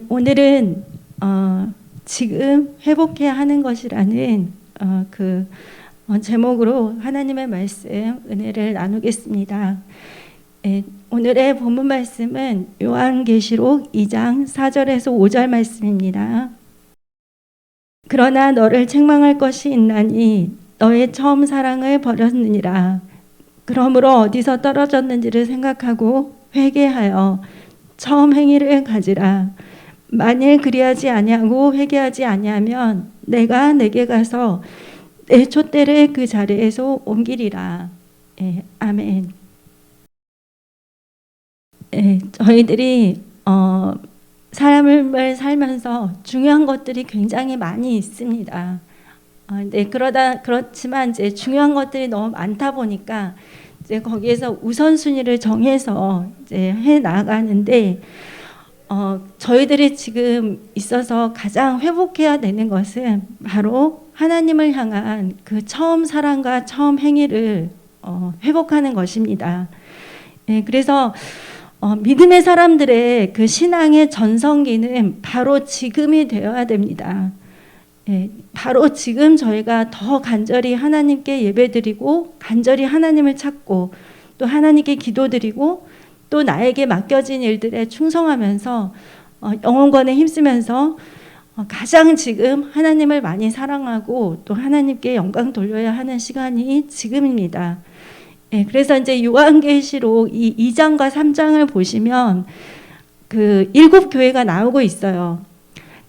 오늘은 지금 회복해야 하는 것이라는 제목으로 하나님의 말씀 은혜를 나누겠습니다. 오늘의 본문 말씀은 요한계시록 2장 4절에서 5절 말씀입니다. 그러나 너를 책망할 것이 있나니 너의 처음 사랑을 버렸느니라. 그러므로 어디서 떨어졌는지를 생각하고 회개하여 처음 행위를 가지라. 만일 그리하지 아니하고 회개하지 아니하면 내가 내게 가서 내 촛대를 그 자리에서 옮기리라. 아멘. 저희들이 삶을 살면서 중요한 것들이 굉장히 많이 있습니다. 그렇지만 이제 중요한 것들이 너무 많다 보니까 이제 거기에서 우선순위를 정해서 이제 해 나가는데 저희들이 지금 있어서 가장 회복해야 되는 것은 바로 하나님을 향한 그 처음 사랑과 처음 행위를 회복하는 것입니다. 그래서 믿음의 사람들의 그 신앙의 전성기는 바로 지금이 되어야 됩니다. 바로 지금 저희가 더 간절히 하나님께 예배드리고 간절히 하나님을 찾고 또 하나님께 기도드리고 또 나에게 맡겨진 일들에 충성하면서 영혼권에 힘쓰면서 가장 지금 하나님을 많이 사랑하고 또 하나님께 영광 돌려야 하는 시간이 지금입니다. 그래서 이제 요한계시록 이 2장과 3장을 보시면 그 7교회가 나오고 있어요.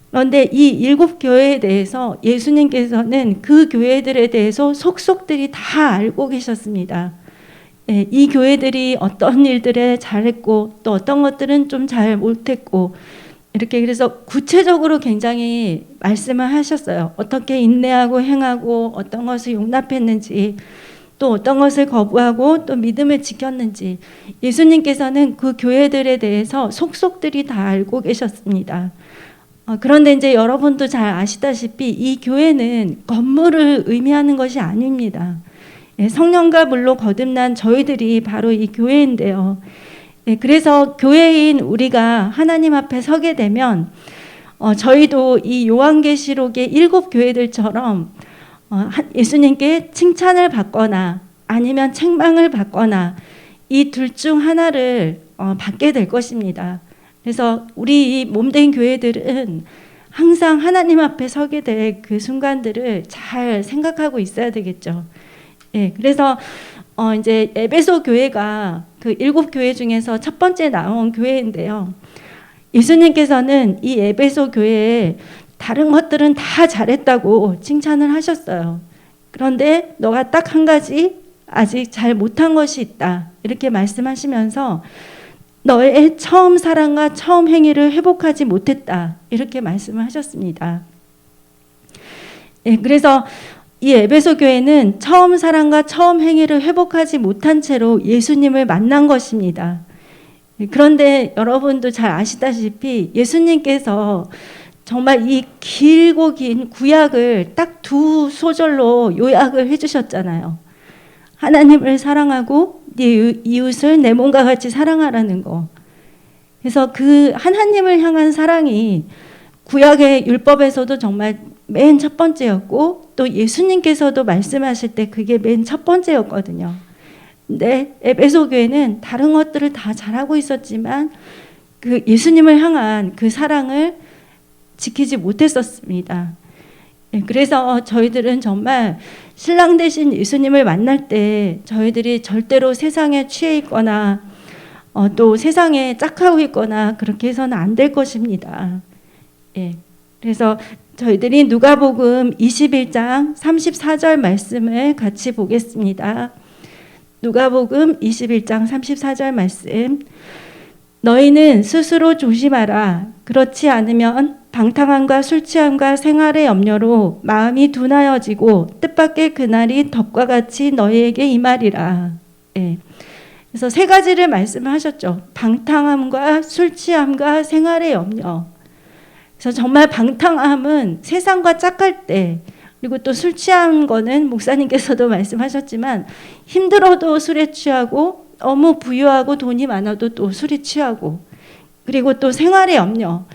그런데 이 7교회에 대해서 예수님께서는 그 교회들에 대해서 속속들이 다 알고 계셨습니다. 이 교회들이 어떤 일들에 잘했고 또 어떤 것들은 좀 잘 못했고 이렇게 그래서 구체적으로 굉장히 말씀을 하셨어요. 어떻게 인내하고 행하고 어떤 것을 용납했는지 또 어떤 것을 거부하고 또 믿음을 지켰는지 예수님께서는 그 교회들에 대해서 속속들이 다 알고 계셨습니다. 그런데 이제 여러분도 잘 아시다시피 이 교회는 건물을 의미하는 것이 아닙니다. 성령과 물로 거듭난 저희들이 바로 이 교회인데요. 그래서 교회인 우리가 하나님 앞에 서게 되면 저희도 이 요한계시록의 7교회들처럼 예수님께 칭찬을 받거나 아니면 책망을 받거나 이 둘 중 하나를 받게 될 것입니다. 그래서 우리 몸된 교회들은 항상 하나님 앞에 서게 될 그 순간들을 잘 생각하고 있어야 되겠죠. 그래서 이제 에베소 교회가 그 7교회 중에서 첫 번째 나온 교회인데요. 예수님께서는 이 에베소 교회에 다른 것들은 다 잘했다고 칭찬을 하셨어요. 그런데 너가 딱 한 가지 아직 잘 못한 것이 있다. 이렇게 말씀하시면서 너의 처음 사랑과 처음 행위를 회복하지 못했다. 이렇게 말씀을 하셨습니다. 그래서 이 에베소 교회는 처음 사랑과 처음 행위를 회복하지 못한 채로 예수님을 만난 것입니다. 그런데 여러분도 잘 아시다시피 예수님께서 정말 이 길고 긴 구약을 딱 2소절로 요약을 해주셨잖아요. 하나님을 사랑하고 네 이웃을 내 몸과 같이 사랑하라는 거. 그래서 그 하나님을 향한 사랑이 구약의 율법에서도 정말 맨 첫 번째였고 또 예수님께서도 말씀하실 때 그게 맨 첫 번째였거든요. 근데 에베소 교회는 다른 것들을 다 잘하고 있었지만 그 예수님을 향한 그 사랑을 지키지 못했었습니다. 그래서 저희들은 정말 신랑 되신 예수님을 만날 때 저희들이 절대로 세상에 취해 있거나 또 세상에 짝하고 있거나 그렇게 해서는 안 될 것입니다. 그래서 저희들이 누가복음 21장 34절 말씀을 같이 보겠습니다. 누가복음 21장 34절 말씀. 너희는 스스로 조심하라. 그렇지 않으면 방탕함과 술 취함과 생활의 염려로 마음이 둔하여지고 뜻밖의 그날이 덕과 같이 너희에게 임하리라. 그래서 3가지를 말씀하셨죠. 방탕함과 술 취함과 생활의 염려. 그래서 정말 방탕함은 세상과 짝할 때, 그리고 또 술 취한 거는 목사님께서도 말씀하셨지만 힘들어도 술에 취하고 너무 부유하고 돈이 많아도 또 술에 취하고, 그리고 또 생활의 염려.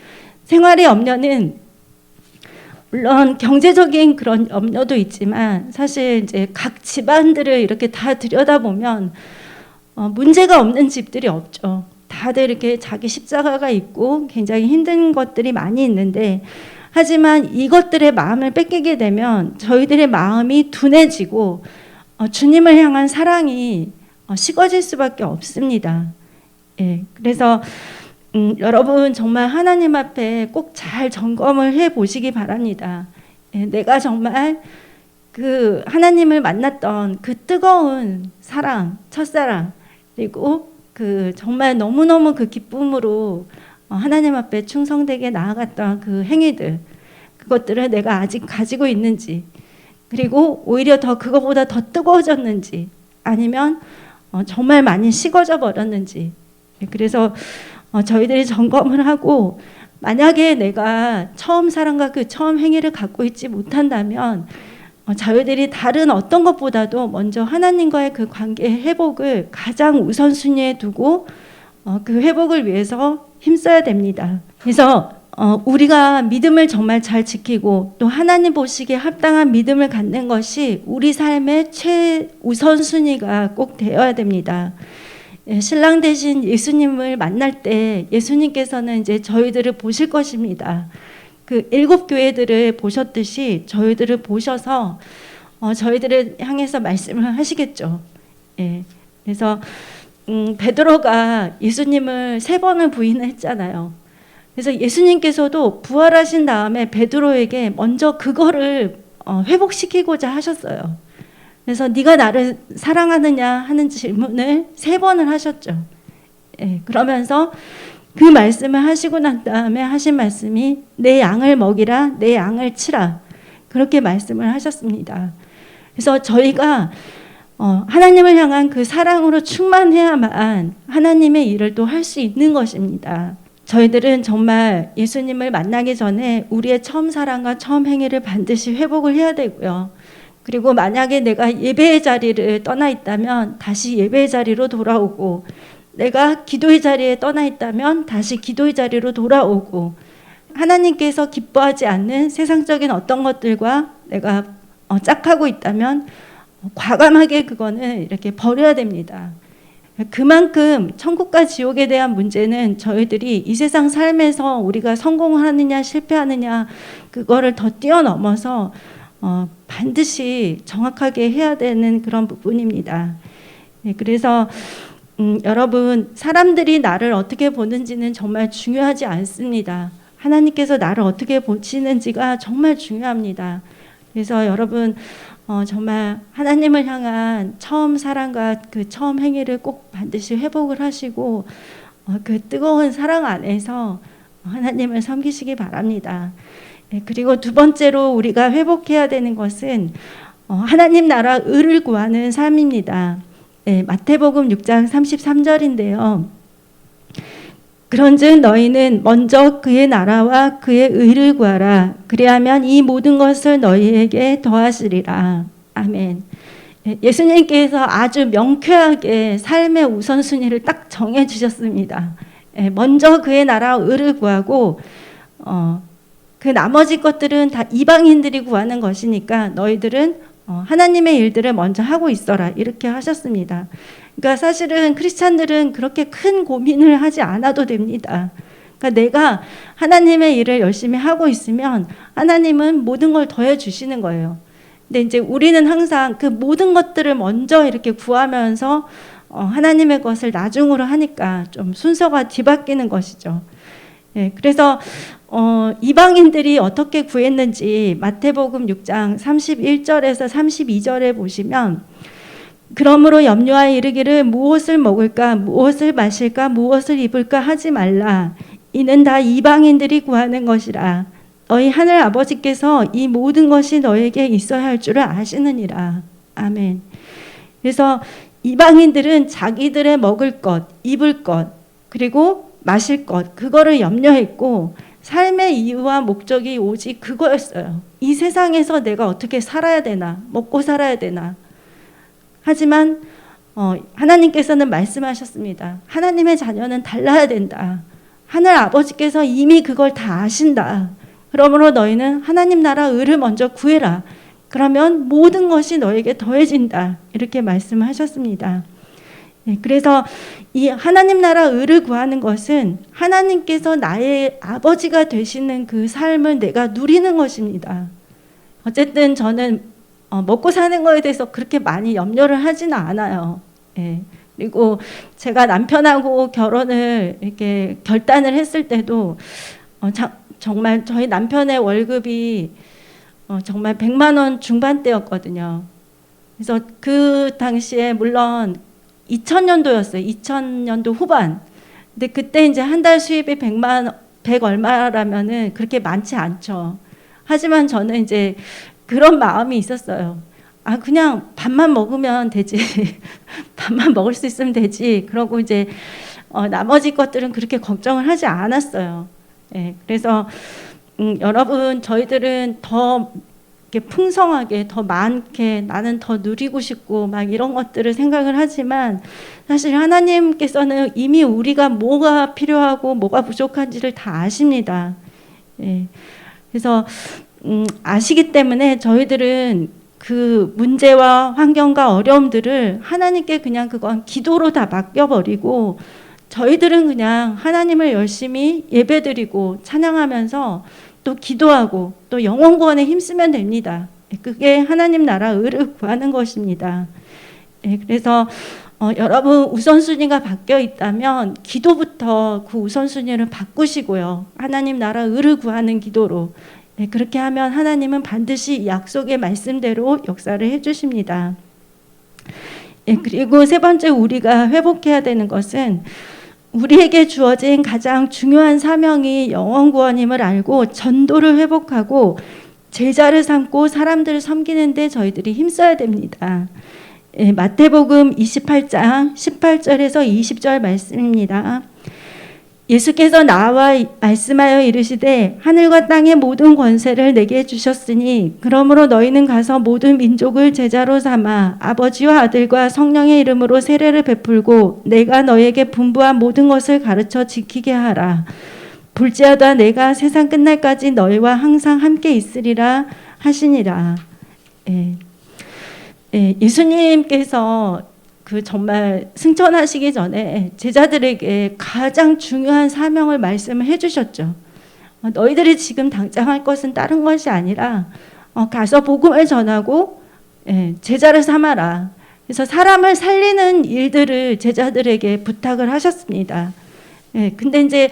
생활의 염려는 물론 경제적인 그런 염려도 있지만 사실 이제 각 집안들을 이렇게 다 들여다보면 문제가 없는 집들이 없죠. 다들 이렇게 자기 십자가가 있고 굉장히 힘든 것들이 많이 있는데, 하지만 이것들의 마음을 뺏기게 되면 저희들의 마음이 둔해지고 주님을 향한 사랑이 식어질 수밖에 없습니다. 예, 그래서 여러분 정말 하나님 앞에 꼭 잘 점검을 해 보시기 바랍니다. 예, 내가 정말 그 하나님을 만났던 그 뜨거운 사랑, 첫사랑, 그리고 그 정말 너무너무 그 기쁨으로 하나님 앞에 충성되게 나아갔던 그 행위들, 그것들을 내가 아직 가지고 있는지, 그리고 오히려 더 그거보다 더 뜨거워졌는지, 아니면 정말 많이 식어져 버렸는지. 그래서 저희들이 점검을 하고, 만약에 내가 처음 사랑과 그 처음 행위를 갖고 있지 못한다면 저희들이 다른 어떤 것보다도 먼저 하나님과의 그 관계의 회복을 가장 우선순위에 두고 그 회복을 위해서 힘써야 됩니다. 그래서 우리가 믿음을 정말 잘 지키고 또 하나님 보시기에 합당한 믿음을 갖는 것이 우리 삶의 최우선순위가 꼭 되어야 됩니다. 신랑 대신 예수님을 만날 때 예수님께서는 이제 저희들을 보실 것입니다. 그 7 교회들을 보셨듯이 저희들을 보셔서 저희들을 향해서 말씀을 하시겠죠. 예. 그래서 베드로가 예수님을 3번을 부인했잖아요. 그래서 예수님께서도 부활하신 다음에 베드로에게 먼저 그거를 회복시키고자 하셨어요. 그래서 네가 나를 사랑하느냐 하는 질문을 3번을 하셨죠. 예, 그러면서 그 말씀을 하시고 난 다음에 하신 말씀이 내 양을 먹이라, 내 양을 치라, 그렇게 말씀을 하셨습니다. 그래서 저희가 하나님을 향한 그 사랑으로 충만해야만 하나님의 일을 또 할 수 있는 것입니다. 저희들은 정말 예수님을 만나기 전에 우리의 처음 사랑과 처음 행위를 반드시 회복을 해야 되고요. 그리고 만약에 내가 예배의 자리를 떠나 있다면 다시 예배의 자리로 돌아오고, 내가 기도의 자리에 떠나 있다면 다시 기도의 자리로 돌아오고, 하나님께서 기뻐하지 않는 세상적인 어떤 것들과 내가 짝하고 있다면 과감하게 그거는 이렇게 버려야 됩니다. 그만큼 천국과 지옥에 대한 문제는 저희들이 이 세상 삶에서 우리가 성공하느냐 실패하느냐 그거를 더 뛰어넘어서 반드시 정확하게 해야 되는 그런 부분입니다. 그래서 여러분, 사람들이 나를 어떻게 보는지는 정말 중요하지 않습니다. 하나님께서 나를 어떻게 보시는지가 정말 중요합니다. 그래서 여러분 정말 하나님을 향한 처음 사랑과 그 처음 행위를 꼭 반드시 회복을 하시고 그 뜨거운 사랑 안에서 하나님을 섬기시기 바랍니다. 그리고 2번째로 우리가 회복해야 되는 것은 하나님 나라 의를 구하는 삶입니다. 마태복음 6장 33절인데요. 그런즉 너희는 먼저 그의 나라와 그의 의를 구하라. 그리하면 이 모든 것을 너희에게 더하시리라. 아멘. 예수님께서 아주 명쾌하게 삶의 우선순위를 딱 정해주셨습니다. 먼저 그의 나라와 의를 구하고 그 나머지 것들은 다 이방인들이 구하는 것이니까 너희들은 하나님의 일들을 먼저 하고 있어라, 이렇게 하셨습니다. 그러니까 사실은 크리스찬들은 그렇게 큰 고민을 하지 않아도 됩니다. 그러니까 내가 하나님의 일을 열심히 하고 있으면 하나님은 모든 걸 더해 주시는 거예요. 근데 이제 우리는 항상 그 모든 것들을 먼저 이렇게 구하면서 하나님의 것을 나중으로 하니까 좀 순서가 뒤바뀌는 것이죠. 그래서 이방인들이 어떻게 구했는지 마태복음 6장 31절에서 32절에 보시면, 그러므로 염려하여 이르기를 무엇을 먹을까 무엇을 마실까 무엇을 입을까 하지 말라. 이는 다 이방인들이 구하는 것이라. 너희 하늘 아버지께서 이 모든 것이 너에게 있어야 할 줄을 아시느니라. 아멘. 그래서 이방인들은 자기들의 먹을 것, 입을 것, 그리고 마실 것, 그거를 염려했고 삶의 이유와 목적이 오직 그거였어요. 이 세상에서 내가 어떻게 살아야 되나, 먹고 살아야 되나. 하지만 하나님께서는 말씀하셨습니다. 하나님의 자녀는 달라야 된다. 하늘 아버지께서 이미 그걸 다 아신다. 그러므로 너희는 하나님 나라 의를 먼저 구해라. 그러면 모든 것이 너에게 더해진다. 이렇게 말씀하셨습니다. 그래서 이 하나님 나라 의를 구하는 것은 하나님께서 나의 아버지가 되시는 그 삶을 내가 누리는 것입니다. 어쨌든 저는 먹고 사는 거에 대해서 그렇게 많이 염려를 하지는 않아요. 그리고 제가 남편하고 결혼을 이렇게 결단을 했을 때도 정말 저희 남편의 월급이 정말 100만 원 중반대였거든요. 그래서 그 당시에 물론 2000년도였어요. 2000년도 후반. 근데 그때 이제 한 달 수입이 100 얼마라면은 그렇게 많지 않죠. 하지만 저는 이제 그런 마음이 있었어요. 아, 그냥 밥만 먹으면 되지. 밥만 먹을 수 있으면 되지. 그러고 이제 나머지 것들은 그렇게 걱정을 하지 않았어요. 그래서 여러분, 저희들은 더 이렇게 풍성하게, 더 많게, 나는 더 누리고 싶고 막 이런 것들을 생각을 하지만 사실 하나님께서는 이미 우리가 뭐가 필요하고 뭐가 부족한지를 다 아십니다. 그래서 아시기 때문에 저희들은 그 문제와 환경과 어려움들을 하나님께 그냥 그건 기도로 다 맡겨버리고 저희들은 그냥 하나님을 열심히 예배드리고 찬양하면서 또 기도하고 또 영혼 구원에 힘쓰면 됩니다. 그게 하나님 나라 의를 구하는 것입니다. 그래서 여러분 우선순위가 바뀌어 있다면 기도부터 그 우선순위를 바꾸시고요. 하나님 나라 의를 구하는 기도로 그렇게 하면 하나님은 반드시 약속의 말씀대로 역사를 해주십니다. 그리고 세 번째 우리가 회복해야 되는 것은 우리에게 주어진 가장 중요한 사명이 영혼 구원임을 알고 전도를 회복하고 제자를 삼고 사람들을 섬기는 데 저희들이 힘써야 됩니다. 마태복음 28장 18절에서 20절 말씀입니다. 예수께서 나와 말씀하여 이르시되 하늘과 땅의 모든 권세를 내게 주셨으니 그러므로 너희는 가서 모든 민족을 제자로 삼아 아버지와 아들과 성령의 이름으로 세례를 베풀고 내가 너희에게 분부한 모든 것을 가르쳐 지키게 하라. 볼지어다 내가 세상 끝날까지 너희와 항상 함께 있으리라 하시니라. 예수님께서 그 정말 승천하시기 전에 제자들에게 가장 중요한 사명을 말씀을 해주셨죠. 너희들이 지금 당장 할 것은 다른 것이 아니라 가서 복음을 전하고 제자를 삼아라. 그래서 사람을 살리는 일들을 제자들에게 부탁을 하셨습니다. 근데 이제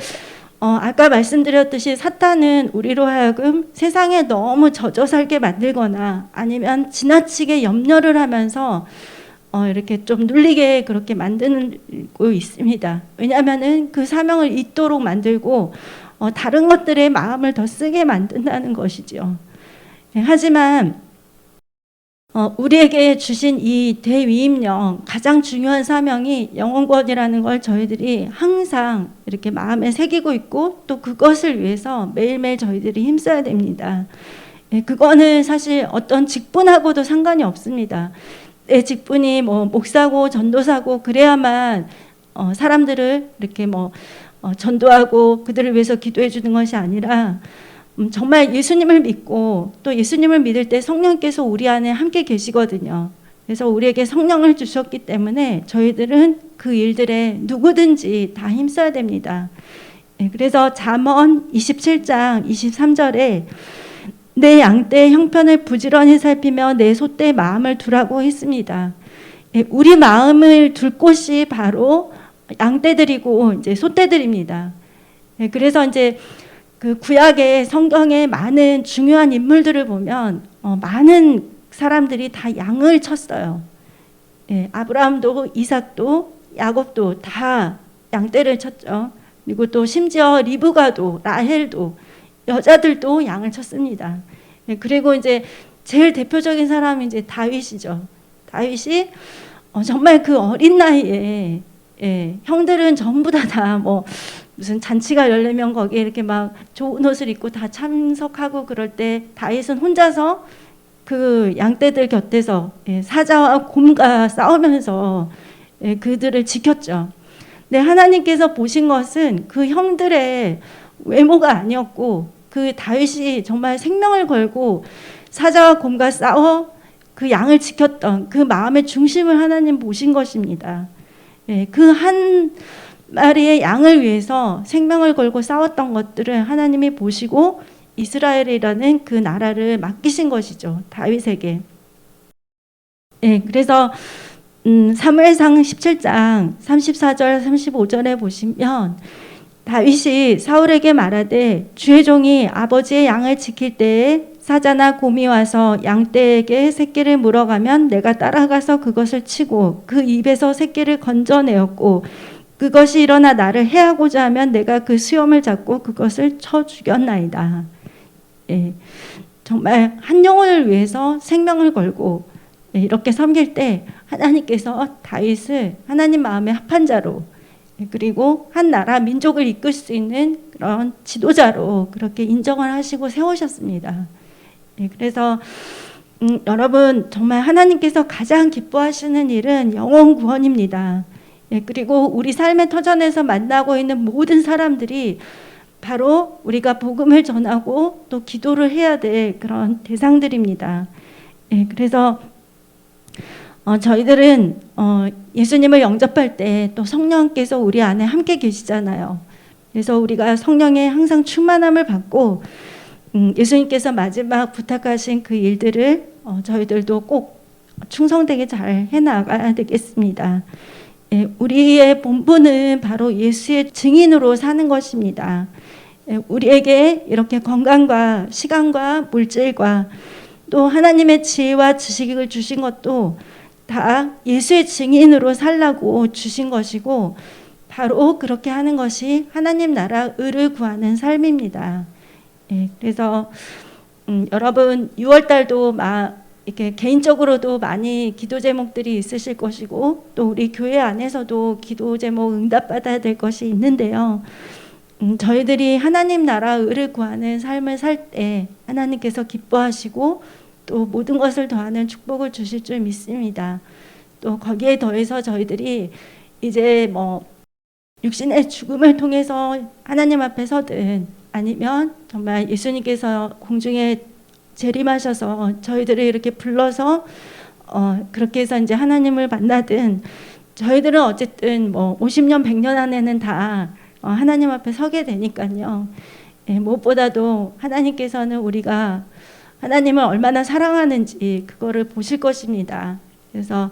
아까 말씀드렸듯이 사탄은 우리로 하여금 세상에 너무 젖어 살게 만들거나 아니면 지나치게 염려를 하면서 이렇게 좀 눌리게 그렇게 만들고 있습니다. 왜냐하면은 그 사명을 잊도록 만들고 다른 것들에 마음을 더 쓰게 만든다는 것이죠. 하지만 우리에게 주신 이 대위임령 가장 중요한 사명이 영혼구원이라는 걸 저희들이 항상 이렇게 마음에 새기고 있고 또 그것을 위해서 매일매일 저희들이 힘써야 됩니다. 그거는 사실 어떤 직분하고도 상관이 없습니다. 내 직분이 뭐 목사고 전도사고 그래야만 사람들을 이렇게 전도하고 그들을 위해서 기도해 주는 것이 아니라 정말 예수님을 믿고 또 예수님을 믿을 때 성령께서 우리 안에 함께 계시거든요. 그래서 우리에게 성령을 주셨기 때문에 저희들은 그 일들에 누구든지 다 힘써야 됩니다. 그래서 잠언 27장 23절에 내 양떼의 형편을 부지런히 살피며 내 소떼의 마음을 두라고 했습니다. 우리 마음을 둘 곳이 바로 양떼들이고 이제 소떼들입니다. 그래서 이제 그 구약의 성경의 많은 중요한 인물들을 보면 많은 사람들이 다 양을 쳤어요. 아브라함도 이삭도 야곱도 다 양떼를 쳤죠. 그리고 또 심지어 리브가도 라헬도 여자들도 양을 쳤습니다. 그리고 이제 제일 대표적인 사람이 이제 다윗이죠. 다윗이 정말 그 어린 나이에 형들은 전부 다 무슨 잔치가 열리면 거기에 이렇게 막 좋은 옷을 입고 다 참석하고 그럴 때 다윗은 혼자서 그 양떼들 곁에서 사자와 곰과 싸우면서 그들을 지켰죠. 네, 하나님께서 보신 것은 그 형들의 외모가 아니었고 그 다윗이 정말 생명을 걸고 사자와 곰과 싸워 그 양을 지켰던 그 마음의 중심을 하나님 보신 것입니다. 네, 그 한 마리의 양을 위해서 생명을 걸고 싸웠던 것들을 하나님이 보시고 이스라엘이라는 그 나라를 맡기신 것이죠. 다윗에게. 네, 그래서 사무엘상 17장 34절 35절에 보시면 다윗이 사울에게 말하되 주의 종이 아버지의 양을 지킬 때에 사자나 곰이 와서 양떼에게 새끼를 물어가면 내가 따라가서 그것을 치고 그 입에서 새끼를 건져내었고 그것이 일어나 나를 해하고자 하면 내가 그 수염을 잡고 그것을 쳐 죽였나이다. 예, 정말 한 영혼을 위해서 생명을 걸고 이렇게 섬길 때 하나님께서 다윗을 하나님 마음의 합한 자로 그리고 한 나라 민족을 이끌 수 있는 그런 지도자로 그렇게 인정을 하시고 세우셨습니다. 그래서 여러분 정말 하나님께서 가장 기뻐하시는 일은 영혼 구원입니다. 그리고 우리 삶의 터전에서 만나고 있는 모든 사람들이 바로 우리가 복음을 전하고 또 기도를 해야 될 그런 대상들입니다. 그래서 저희들은 예수님을 영접할 때 또 성령께서 우리 안에 함께 계시잖아요. 그래서 우리가 성령의 항상 충만함을 받고 예수님께서 마지막 부탁하신 그 일들을 저희들도 꼭 충성되게 잘 해나가야 되겠습니다. 우리의 본분은 바로 예수의 증인으로 사는 것입니다. 우리에게 이렇게 건강과 시간과 물질과 또 하나님의 지혜와 지식을 주신 것도 다 예수의 증인으로 살라고 주신 것이고 바로 그렇게 하는 것이 하나님 나라 의를 구하는 삶입니다. 그래서 여러분 6월달도 이렇게 개인적으로도 많이 기도 제목들이 있으실 것이고 또 우리 교회 안에서도 기도 제목 응답받아야 될 것이 있는데요. 저희들이 하나님 나라 의를 구하는 삶을 살 때 하나님께서 기뻐하시고 또 모든 것을 더하는 축복을 주실 줄 믿습니다. 또 거기에 더해서 저희들이 이제 육신의 죽음을 통해서 하나님 앞에 서든 아니면 정말 예수님께서 공중에 재림하셔서 저희들을 이렇게 불러서 그렇게 해서 이제 하나님을 만나든 저희들은 어쨌든 50년 100년 안에는 다 하나님 앞에 서게 되니까요. 무엇보다도 하나님께서는 우리가 하나님을 얼마나 사랑하는지 그거를 보실 것입니다. 그래서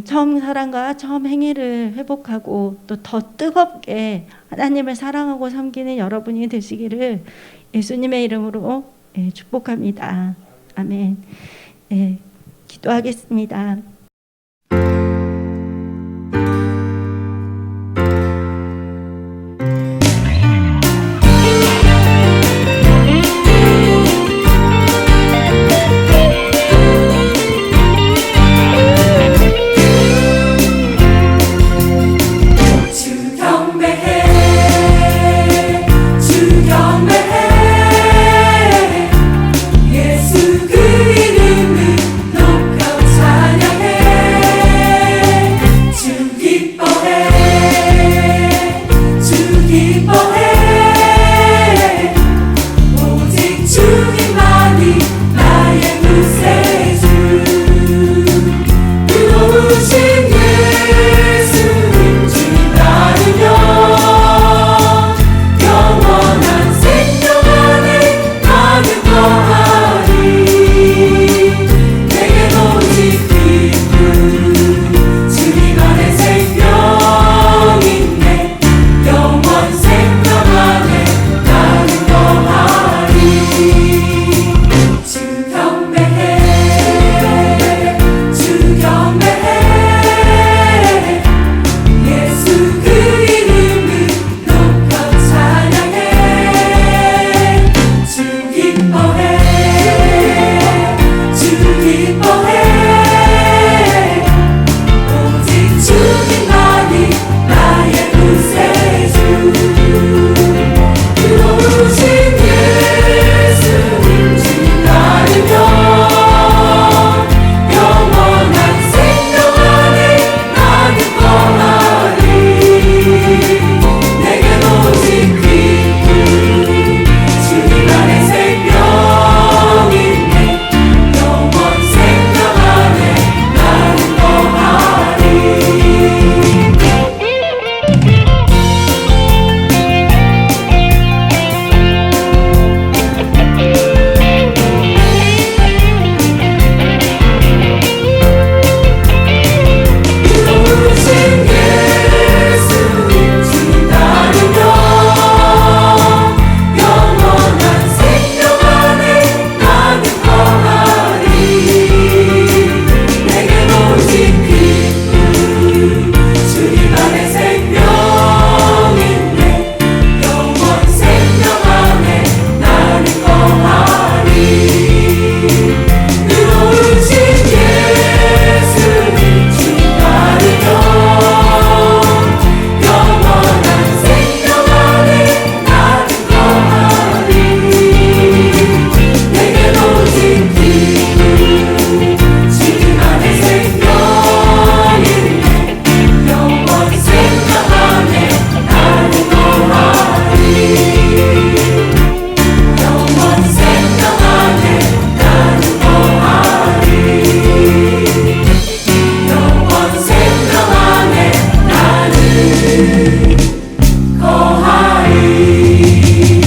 처음 사랑과 처음 행위를 회복하고 또 더 뜨겁게 하나님을 사랑하고 섬기는 여러분이 되시기를 예수님의 이름으로 축복합니다. 아멘. 기도하겠습니다.